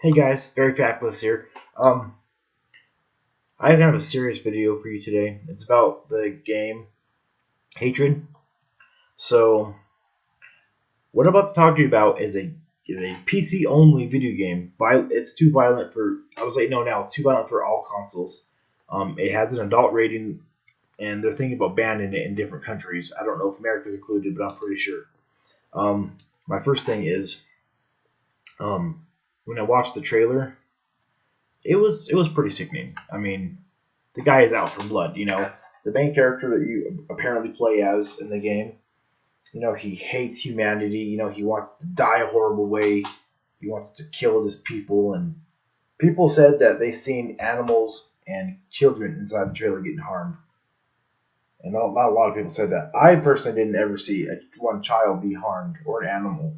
Hey guys, VeryFapulous here. I have kind of a serious video for you today. It's about the game Hatred. So, what I'm about to talk to you about is a PC only video game. It's too violent for. I was like, no, now it's too violent for all consoles. It has an adult rating, and they're thinking about banning it in different countries. I don't know if America's included, but I'm pretty sure. My first thing is, when I watched the trailer, it was pretty sickening. I mean, the guy is out for blood. The main character that you apparently play as in the game. He hates humanity. He wants to die a horrible way. He wants to kill his people, and people said that they seen animals and children inside the trailer getting harmed. And not a lot of people said that. I personally didn't ever see one child be harmed or an animal.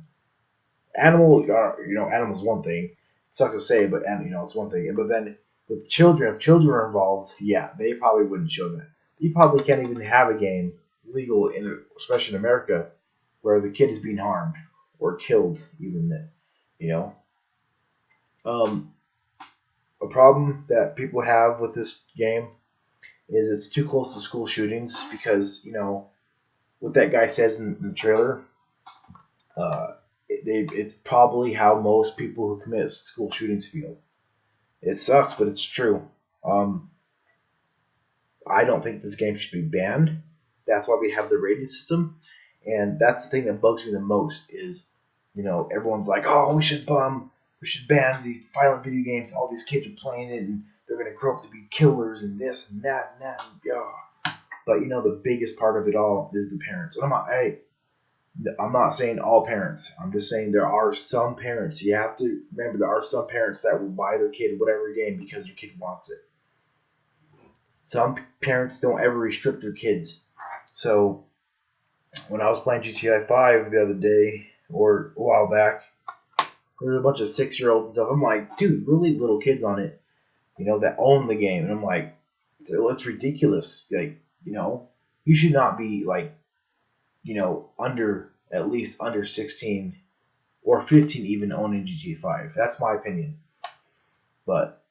Animals one thing. It sucks to say, but it's one thing. But then with children, if children are involved, yeah, they probably wouldn't show that. You probably can't even have a game legal especially in America, where the kid is being harmed or killed. Even then, you know. Um, a problem that people have with this game is it's too close to school shootings because what that guy says in the trailer. It's probably how most people who commit school shootings feel. It sucks, but it's true. Um, I don't think this game should be banned. That's why we have the rating system, and that's the thing that bugs me the most. Is everyone's like, oh, we should ban these violent video games. All these kids are playing it, and they're gonna grow up to be killers and this and that and that. But the biggest part of it all is the parents. And I'm not saying all parents. I'm just saying there are some parents. You have to remember there are some parents that will buy their kid whatever game because their kid wants it. Some parents don't ever restrict their kids. So when I was playing GTA 5 the other day or a while back, there was a bunch of 6-year-olds and stuff. I'm like, dude, really little kids on it, that own the game. And I'm like, it's ridiculous. Like, you should not be like, at least under 16 or 15 even owning GTA 5. That's my opinion. But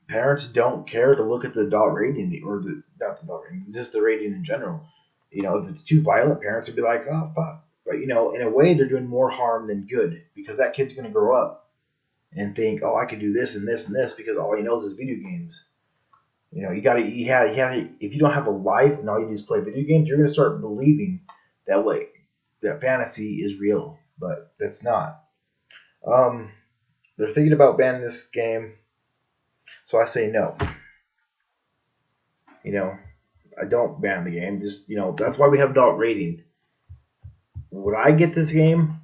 parents don't care to look at the adult rating or not the adult rating, just the rating in general. If it's too violent, parents would be like, oh fuck. But in a way, they're doing more harm than good because that kid's gonna grow up and think, oh, I could do this and this and this because all he knows is video games. If you don't have a life and all you do is play video games, you're gonna start believing that way that fantasy is real, but that's not. Um, they're thinking about banning this game, so I say no. You know, I don't ban the game. Just that's why we have adult rating. Would I get this game?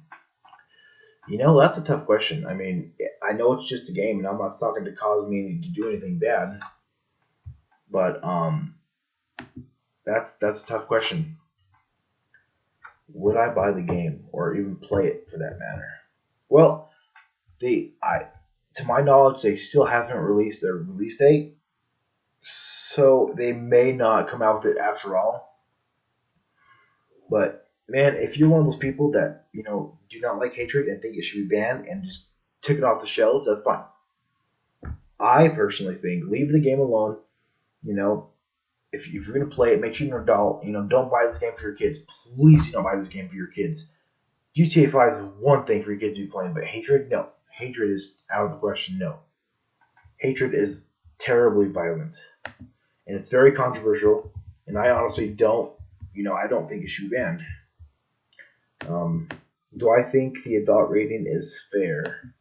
That's a tough question. I mean, I know it's just a game, and I'm not talking to cause me to do anything bad, but that's a tough question. Would I buy the game or even play it for that matter? Well, to my knowledge, they still haven't released their release date, so they may not come out with it after all. But man, if you're one of those people that do not like Hatred and think it should be banned and just took it off the shelves, that's fine. I personally think leave the game alone. You know, if you're gonna play it, make sure you're an adult. Don't buy this game for your kids. Please do not buy this game for your kids. GTA 5 is one thing for your kids to be playing, but Hatred, no. Hatred is out of the question, no. Hatred is terribly violent, and it's very controversial, and I honestly I don't think it should be banned. Do I think the adult rating is fair?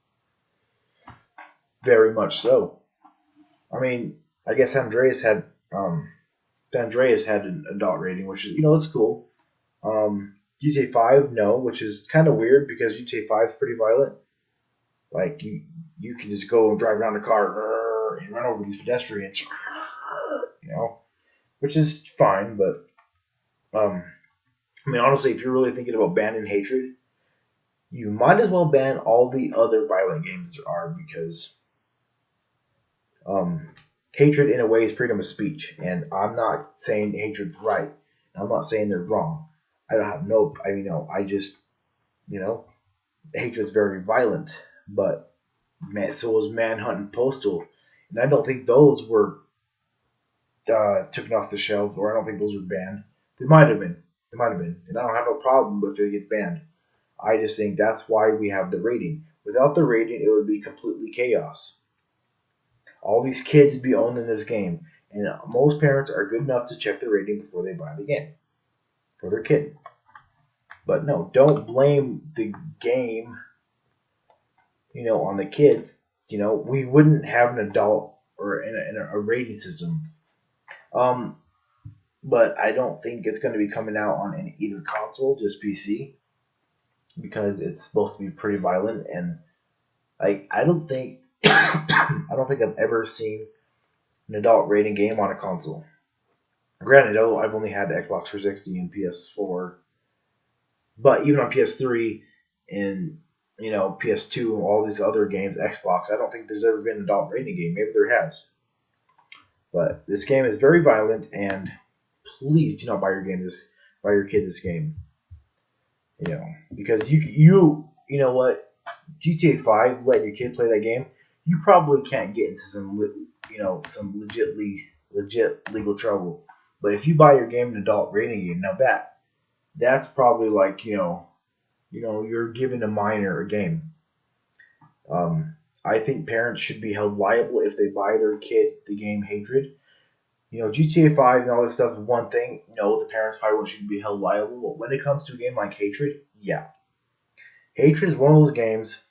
Very much so. I mean, I guess San Andreas had an adult rating, which is it's cool. GTA 5, no, which is kind of weird because GTA 5 is pretty violent. Like you can just go and drive around the car and run over these pedestrians, which is fine. But I mean, honestly, if you're really thinking about banning Hatred, you might as well ban all the other violent games there are because hatred in a way is freedom of speech, and I'm not saying hatred's right. I'm not saying they're wrong. I don't have no. I just hatred's very violent, but So was Manhunt and Postal, and I don't think those were taken off the shelves, or I don't think those were banned. They might have been. They might have been, and I don't have no problem if it gets banned. I just think that's why we have the rating. Without the rating, it would be completely chaos. All these kids would be owning this game, and most parents are good enough to check the rating before they buy the game for their kid. But no, don't blame the game, on the kids. We wouldn't have an adult or a rating system. Um, but I don't think it's going to be coming out on either console, just PC, because it's supposed to be pretty violent. And I don't think I don't think I've ever seen an adult rating game on a console. Granted, I've only had Xbox 360 and PS4, but even on PS3 and PS2 and all these other games, Xbox, I don't think there's ever been an adult rating game. Maybe there has, but this game is very violent, and please do not buy your kid this game. Because you know what, GTA 5, let your kid play that game, you probably can't get into some legit legal trouble. But if you buy your game an adult rating game, now that's probably like you're giving a minor a game. I think parents should be held liable if they buy their kid the game Hatred. GTA 5 and all this stuff is one thing. The parents probably shouldn't be held liable. But when it comes to a game like Hatred, yeah. Hatred is one of those games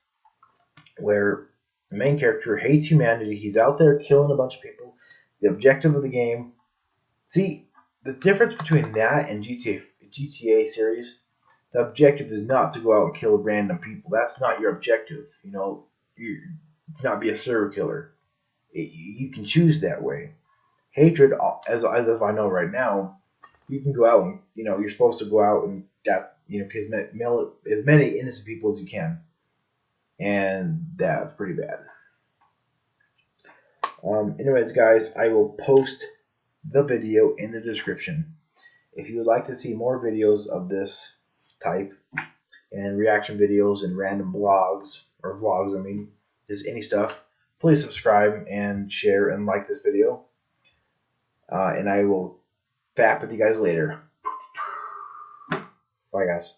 where the main character hates humanity. He's out there killing a bunch of people. The objective of the game. See, the difference between that and GTA series, the objective is not to go out and kill random people. That's not your objective. You not be a serial killer. You can choose that way. Hatred, as I know right now, you can go out and you're supposed to go out and kill as many innocent people as you can, and that's pretty bad. Anyways, guys, I will post the video in the description. If you would like to see more videos of this type and reaction videos and random blogs or vlogs, just any stuff, please subscribe and share and like this video. And I will fap with you guys later. Bye, guys.